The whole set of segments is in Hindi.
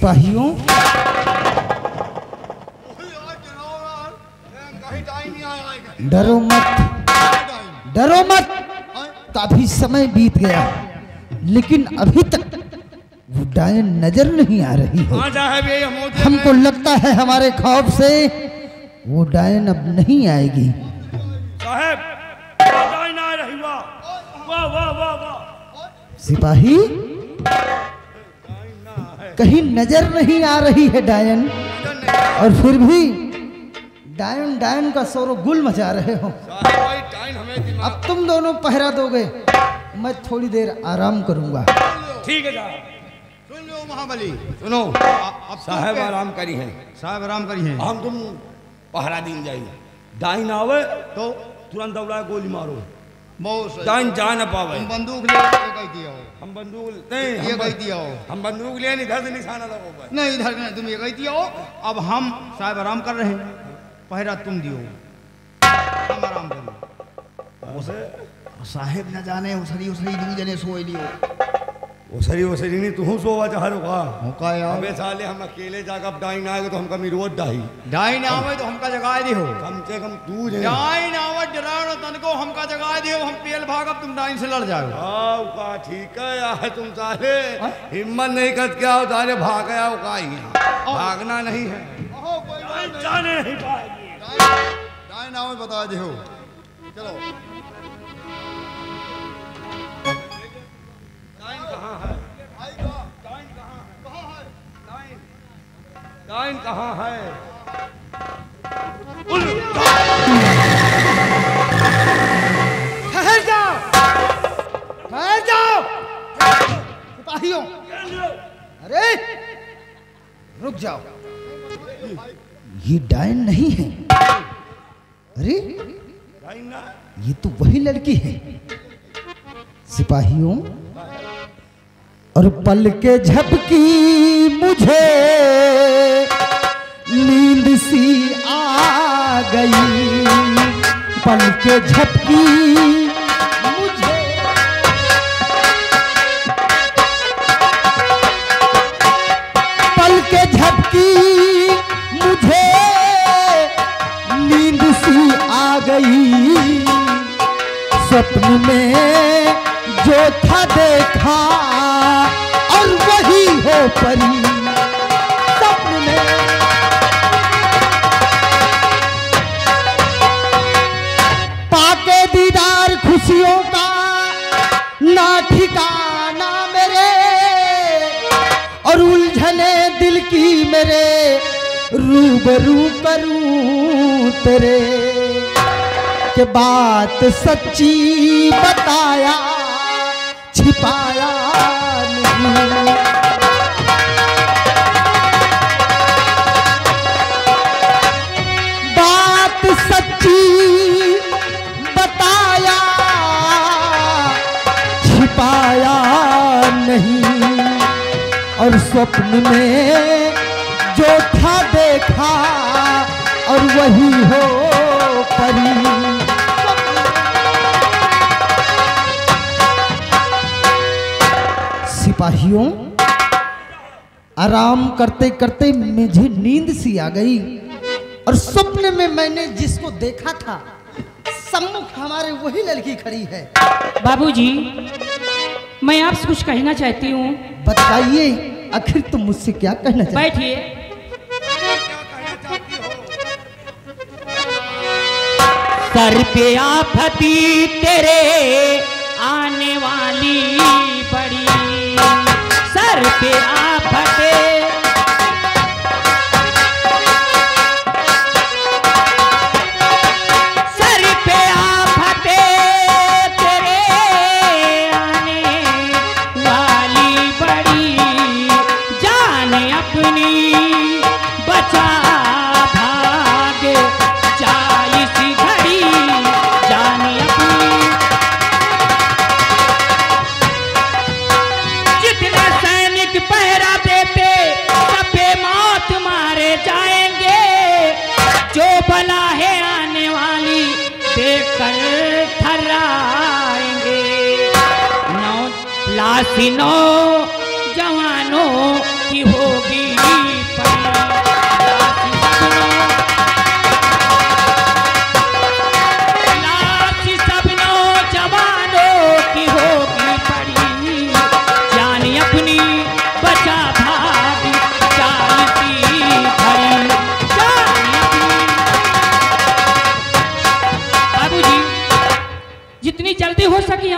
सिपाहियों डरो मत, डरो मत। काफी समय बीत गया लेकिन अभी तक वो डायन नजर नहीं आ रही है। हमको लगता है हमारे खौफ से वो डायन अब नहीं आएगी। साहब डायन आ रही, वाह वाह वाह वाह वाह। सिपाही कहीं नजर नहीं आ रही है डायन, और फिर भी डायन डायन का शोरगुल मचा रहे हो। अब तुम दोनों पहरा दोगे, मैं थोड़ी देर आराम करूंगा। ठीक है साहब। सुन लो महाबली, सुनो। अब साहब आराम करी है, साहब आराम करी है। हम तुम पहरा दिन जाइए, डाइन आवे तो तुरंत दौड़ा गोली मारो, डाइन जा न पावे। हम बंदूक ले कह दिया हो, हम बंदूक नहीं, ये कह दिया हो। हम बंदूक ले इधर से निशाना लगाओ। नहीं इधर नहीं, तुम ये कह दिया हो। अब हम साहब आराम कर रहे हैं, पहरा तुम दियो, हम आराम करो। उसे साहेब न जाने उसरी उसरी दू जने सोए लियो। उसरी नहीं तू सोवा चाह रहा होका यार। अबे साले हम अकेले जाकर डाइन आएगा तो हमका मिरोज डाही। डाइन आवे तो हमका जगाए दियो, कम से कम तू जे डाइन आवे डराओ तन को हमका जगाए दियो। हम पेल भागब, तुम डाइन से लड़ जाओ। आओ का ठीक है यार, तुम साले हिम्मत नहीं कर क्या हो साले भाग गया हो का ही, भागना नहीं है। जाने नहीं पाएगी। डाइन आवे बता दियो। चलो डाइन कहाँ है? डाइन कहाँ है? डाइन कहाँ है? ठहर जाओ, ठहर जाओ सिपाहियों। अरे रुक जाओ, ये डायन नहीं है। अरे डाइन ना, ये तो वही लड़की है। सिपाहियों, और पल के झपकी मुझे नींद सी आ गई, पल के झपकी मुझे, पल के झपकी मुझे नींद सी आ गई। स्वप्न में जो था देखा और वही हो परी, स्वप्न में पाके दीदार खुशियों का ना ठिकाना मेरे, और उलझने दिल की मेरे रूबरू करूं तेरे, के बात सच्ची बताया छिपाया नहीं। बात सच्ची बताया छिपाया नहीं, और स्वप्न में जो था देखा और वही हो परी। सिपाहियों, आराम करते करते मुझे नींद सी आ गई, और स्वप्न में मैंने जिसको देखा था सम्मुख हमारे वही लड़की खड़ी है। बाबूजी, मैं आपसे कुछ कहना चाहती हूँ। बताइए, आखिर तुम मुझसे क्या कहना चाहते? बैठिए। सर पे आफती तेरे आने वाली बड़ी, सर पे आफते सर पे आफते तेरे आने वाली बड़ी, जाने अपनी बचा भाग चालीस घड़ी, जाने अपनी जितने सैनिक पहरा देते सबे मौत मारे जाएंगे, जो बला है आने वाली देखकर थर्राएंगे। नौ लाश नौ जवानों की होगी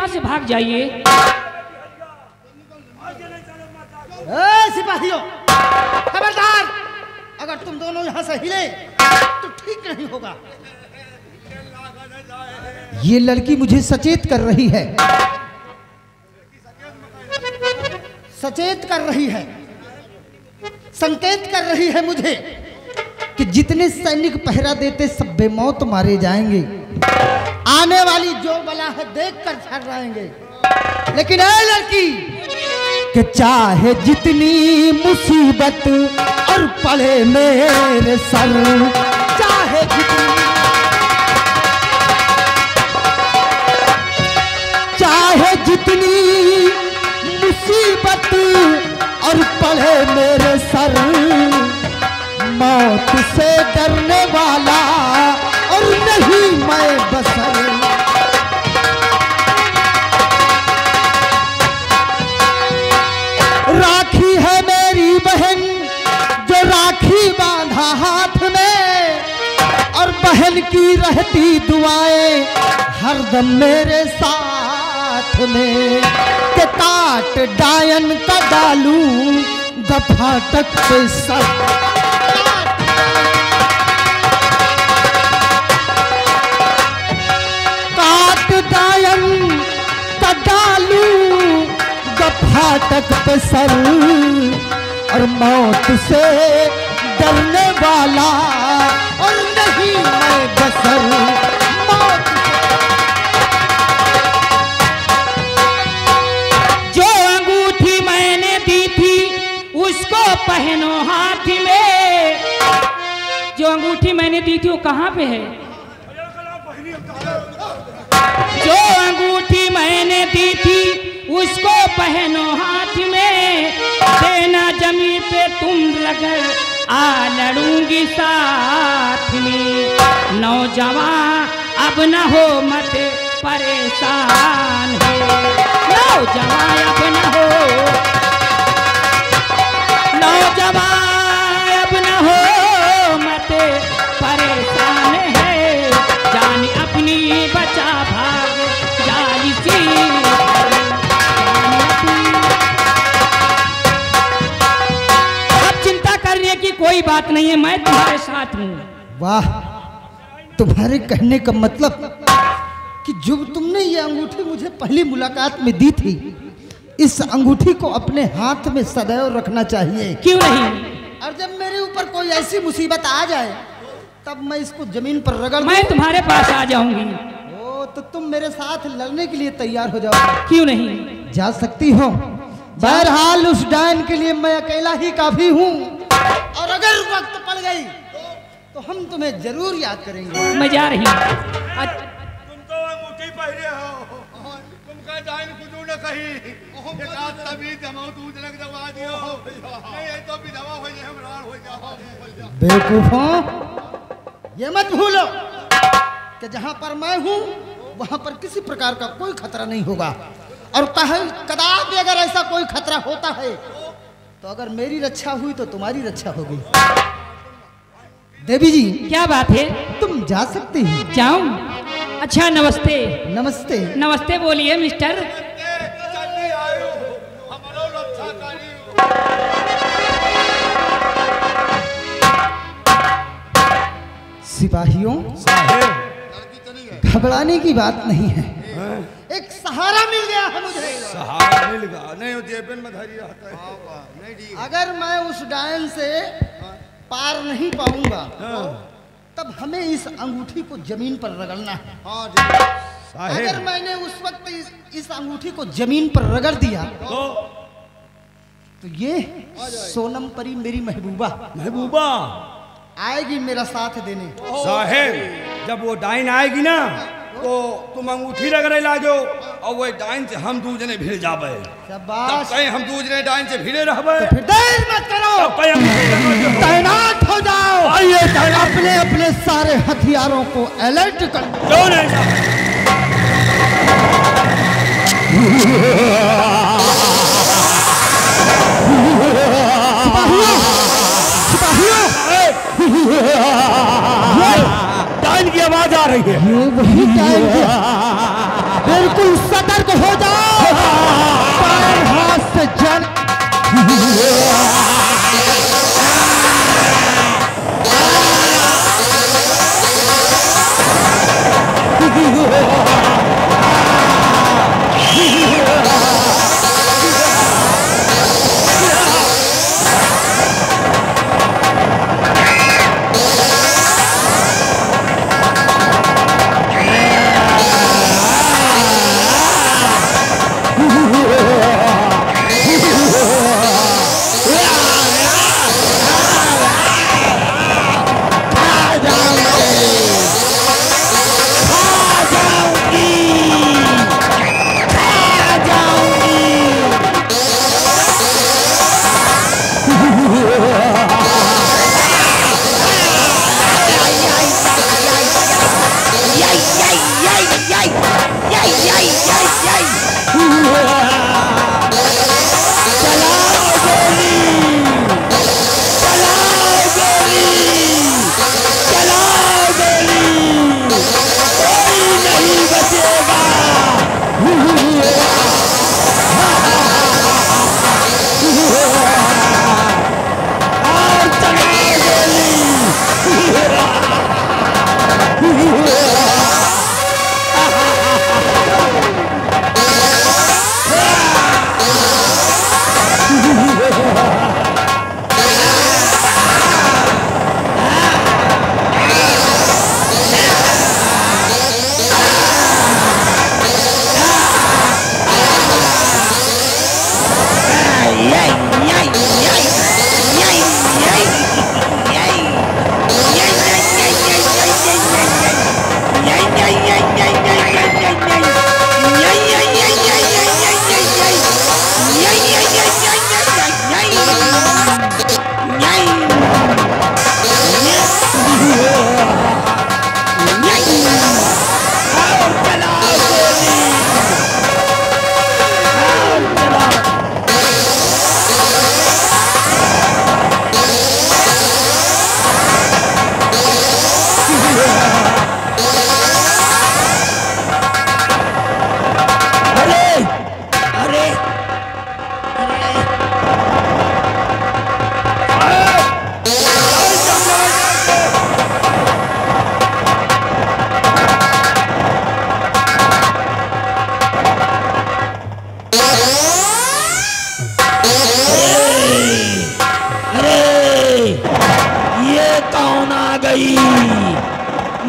यहाँ से भाग जाइए। सिपाहियों, खबरदार! अगर तुम दोनों यहाँ से हिले तो ठीक नहीं होगा। ये लड़की मुझे सचेत कर रही है, सचेत कर रही है, संकेत कर रही है मुझे कि जितने सैनिक पहरा देते सब बेमौत मारे जाएंगे। आने वाली जो बला है देख कर ठहराएंगे। लेकिन ऐ लड़की कि चाहे जितनी मुसीबत और पड़े मेरे सर, चाहे जितनी मुसीबत और पड़े मेरे सर, मौत से डरने वाला और नहीं मैं बसर। राखी है मेरी बहन जो राखी बांधा हाथ में, और बहन की रहती दुआएं हरदम मेरे साथ में। के काट डायन का डालू गफाटक पे सर, काट डायन का डालू गफाटक पे सर, और मौत से डरने वाला और नहीं मैं बसर। मौत जो अंगूठी मैंने दी थी उसको पहनो हाथ में। जो अंगूठी मैंने दी थी वो कहाँ पे है? जो अंगूठी मैंने दी थी उसको पहनो हाथ में। देना जमी पे तुम रगड़ आ लड़ूंगी साथ में। नौजवान अब न हो मत परेशान है, नौजवान अब न हो, नौजवान अब न हो मत परेशान है। जान अपनी बचा भाग जाई सी, अब चिंता करने की कोई बात नहीं है, मैं तुम्हारे साथ हूँ। वाह, तुम्हारे कहने का मतलब कि जब तुमने ये अंगूठी मुझे पहली मुलाकात में दी थी, इस अंगूठी को अपने हाथ में सदैव रखना चाहिए। क्यों नहीं? और जब मेरे ऊपर कोई ऐसी मुसीबत आ जाए तब मैं इसको जमीन पर रगड़ दूं। मैं तुम्हारे पास आ जाऊंगी। ओ, तो तुम मेरे साथ लड़ने के लिए तैयार हो जाओ। क्यों नहीं? जा सकती हो। बहरहाल उस डायन के लिए मैं अकेला ही काफी हूँ, और अगर वक्त पड़ गई तो हम तुम्हें जरूर याद करेंगे। मैं जा रही हूँ। तुम तो अंगूठी पहने हो, तुम का डाइन कुछ न कही तभी जमाओ तू जनक दबा दियो नहीं है तो विधवा हो जाए, हम राण हो जाओ। बेवकूफों, ये मत भूलो कि जहां पर मैं हूं वहां पर किसी प्रकार का कोई खतरा नहीं होगा, और कदापि अगर ऐसा कोई खतरा होता है तो अगर मेरी रक्षा हुई तो तुम्हारी रक्षा होगी। देवी जी, क्या बात है? तुम जा सकती हो। जाऊं? अच्छा, नमस्ते। नमस्ते। नमस्ते बोलिए मिस्टर। सिपाहियों, घबराने की बात नहीं है, एक सहारा मिल गया है मुझे। सहारा मिल गया? नहीं हो जेबन में धरी रहता है। अगर मैं उस डायन से पार नहीं पाऊंगा तब हमें इस अंगूठी को जमीन पर रगड़ना है। अगर मैंने उस वक्त इस अंगूठी को जमीन पर रगड़ दिया तो ये सोनम परी मेरी महबूबा आएगी मेरा साथ देने। साहेब, जब वो डाइन आएगी ना तो तुम अंगूठी रगड़े लागो, और वो डाइन से हम दूजने भिड़ जाबे। शाबाश। हम दूजने डाइन से भिड़े रहबे। तो फिर देर मत करो, तैनात हो जाओ। आइए, अपने अपने सारे हथियारों को अलर्ट कर दो। डाइन की आवाज आ रही है। ये वही डाइन बिल्कुल सतर्क हो जाओ। पैर हाथ से जड़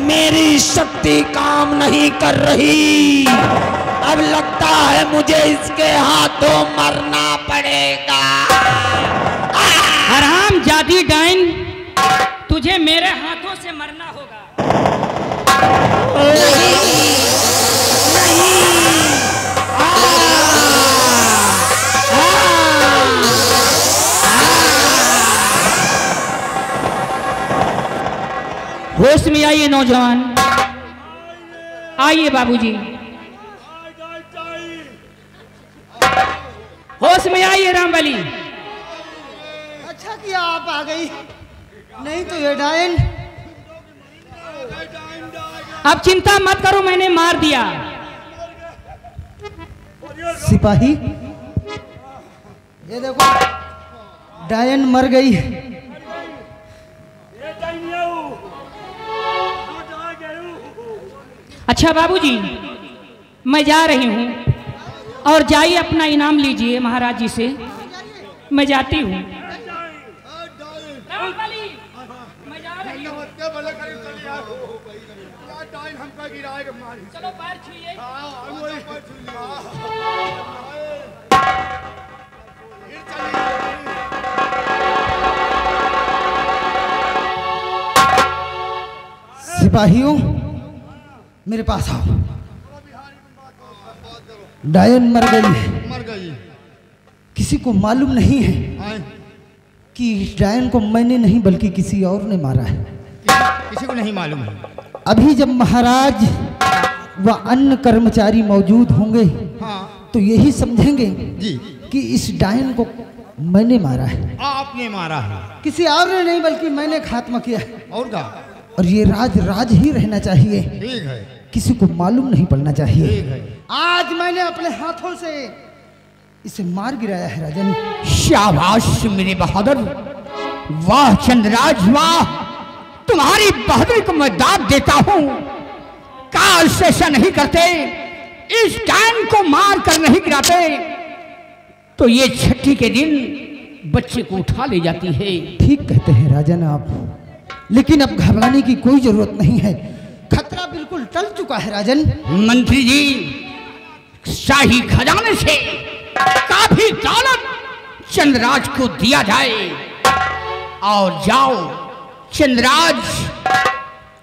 मेरी शक्ति काम नहीं कर रही। अब लगता है मुझे इसके हाथों मरना पड़ेगा। हराम जादी डाइन, तुझे मेरे हाथों से मरना होगा। नहीं, नहीं। होश में आइए नौजवान, आइए बाबूजी, होश में आइए रामबली। अच्छा किया आप आ गई, नहीं तो ये डायन। अब चिंता मत करो, मैंने मार दिया। सिपाही ये देखो, डायन मर गई। अच्छा बाबूजी, मैं जा रही हूँ और जाइए अपना इनाम लीजिए महाराज जी से। मैं जाती हूँ। मैं जा रही हूँ। चलो पैर छुइए। सिपाहियों मेरे पास आओ। डायन मर गई। किसी को मालूम नहीं है कि इस डायन को मैंने नहीं बल्कि किसी और ने मारा है। किसी को नहीं मालूम है। अभी जब महाराज व अन्य कर्मचारी मौजूद होंगे तो यही समझेंगे जी कि इस डायन को मैंने मारा है। आपने मारा है? किसी और ने नहीं बल्कि मैंने खात्मा किया है। और क्या? और ये राज राज ही रहना चाहिए, ठीक है, किसी को मालूम नहीं पड़ना चाहिए। ठीक है। आज मैंने अपने हाथों से इसे मार गिराया है राजन। शाबाश मेरे बहादुर, वाह चंद्रराज वाह, तुम्हारी बहादुरी को मैं दाद देता हूँ। काल से ऐसा नहीं करते, इस डायन को मार कर नहीं गिराते तो ये छठी के दिन बच्चे को उठा ले जाती है। ठीक कहते हैं राजन आप, लेकिन अब घबराने की कोई जरूरत नहीं है, खतरा बिल्कुल टल चुका है राजन। मंत्री जी, शाही खजाने से काफी दौलत चंद्रराज को दिया जाए। और जाओ चंद्रराज,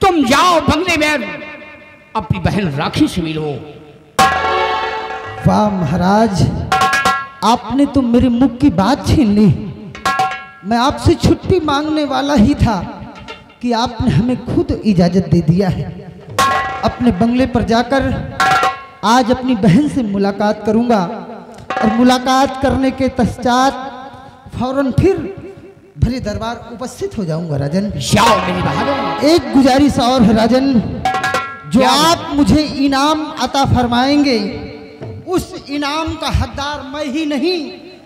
तुम जाओ बंगले में अपनी बहन राखी से मिलो। वाह महाराज, आपने तो मेरे मुख की बात छीन ली। मैं आपसे छुट्टी मांगने वाला ही था कि आपने हमें खुद इजाजत दे दिया है। अपने बंगले पर जाकर आज अपनी बहन से मुलाकात करूंगा और मुलाकात करने के पश्चात फौरन फिर भले दरबार उपस्थित हो जाऊंगा राजन। जाओ मेरी बहादुर। एक गुजारिश और है राजन, जो आप मुझे इनाम अता फरमाएंगे उस इनाम का हकदार मैं ही नहीं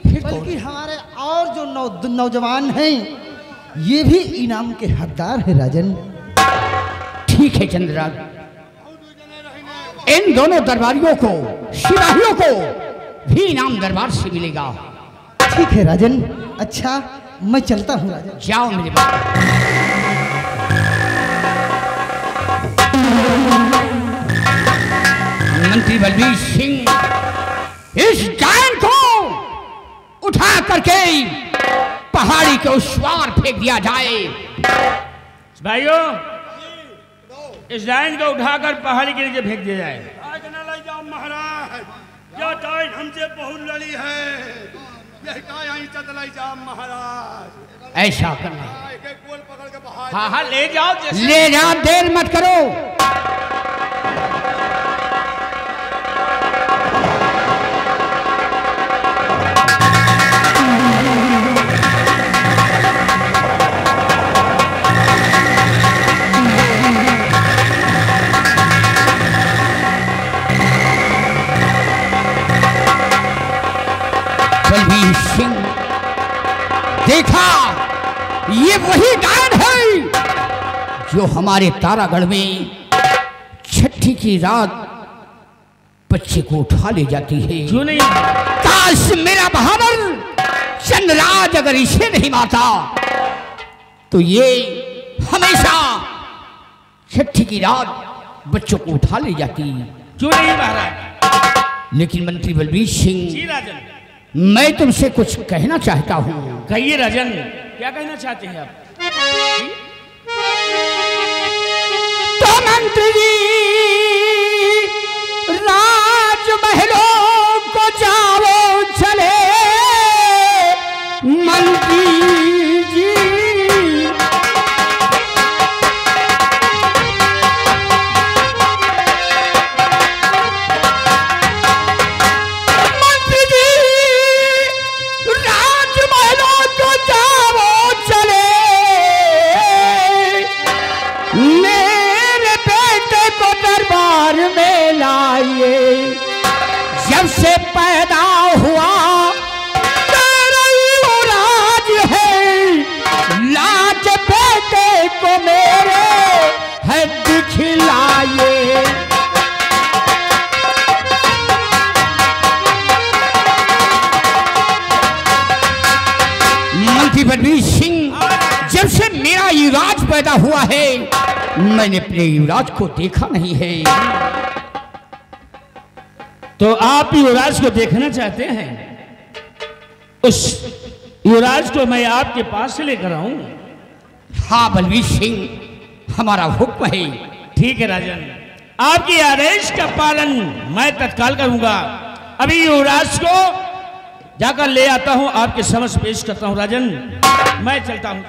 बल्कि हमारे और जो नौजवान हैं ये भी इनाम के हकदार है राजन। ठीक है चंद्रराज, इन दोनों दरबारियों को, सिपाहियों को भी इनाम दरबार से मिलेगा। ठीक है राजन, अच्छा मैं चलता हूँ राजन। जाओ मेरे बाबा। मंत्री बलबीर सिंह, इस डायन को उठा करके पहाड़ी के उस पार फेंक दिया जाए। भाइयों, इस डायन को उठाकर पहाड़ी के नीचे फेंक दिया जाए। आज न ले जाओ महाराज, यह डायन हमसे बहुत लड़ी है, यह का यहीं चत ले जाओ महाराज। ऐसा करना, एक एक गोल पकड़ के बाहर। हाँ हाँ ले जाओ, जैसे ले जाओ, देर मत करो। बलबीर सिंह, देखा ये वही डायन है जो हमारे तारागढ़ में छठी की रात बच्चे को उठा ले जाती है। क्यों नहीं? काश मेरा बहादुर चंद्रराज अगर इसे नहीं मारता तो ये हमेशा छठी की रात बच्चों को उठा ले जाती। क्यों नहीं महाराज? लेकिन मंत्री बलबीर सिंह, जी राजन, मैं तुमसे कुछ कहना चाहता हूँ। कहिए राजन, क्या कहना चाहते हैं आप? तो मंत्री जी, राजमहलों को जाओ चले मंत्री जी। मंत्री जी, राजमहलों को जाओ चले, मेरे बेटे को दरबार में लाइए। जब से पैदा हुआ तेरा युवराज है, लाज बेटे को मेरे है दिखलाइए। मंत्री बलबीर सिंह, जब से मेरा युवराज पैदा हुआ है मैंने अपने युवराज को देखा नहीं है। तो आप युवराज को देखना चाहते हैं? उस युवराज को मैं आपके पास से लेकर आऊं? हाँ बलबीर सिंह, हमारा हुक्म है। ठीक है राजन, आपके आदेश का पालन मैं तत्काल करूंगा। अभी युवराज को जाकर ले आता हूं, आपके समक्ष पेश करता हूं। राजन, मैं चलता हूं।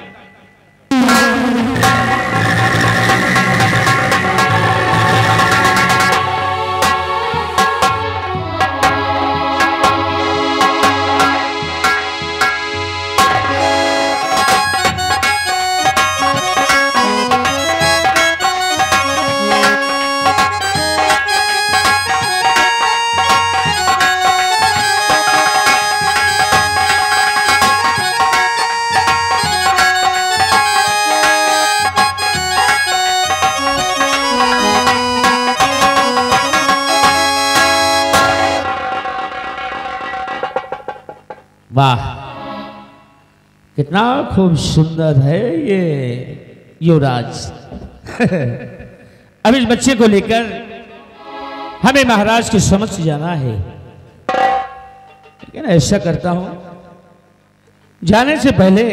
वाह, कितना खूब सुंदर है ये युवराज। अब इस बच्चे को लेकर हमें महाराज के समक्ष जाना है, लेकिन ऐसा करता हूं, जाने से पहले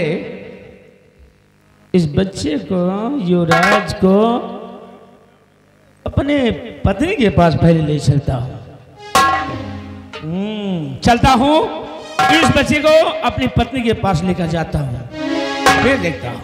इस बच्चे को, युवराज को अपने पत्नी के पास पहले ले चलता हूं। चलता हूं, इस बच्चे को अपनी पत्नी के पास लेकर जाता हूं, फिर देखता हूं।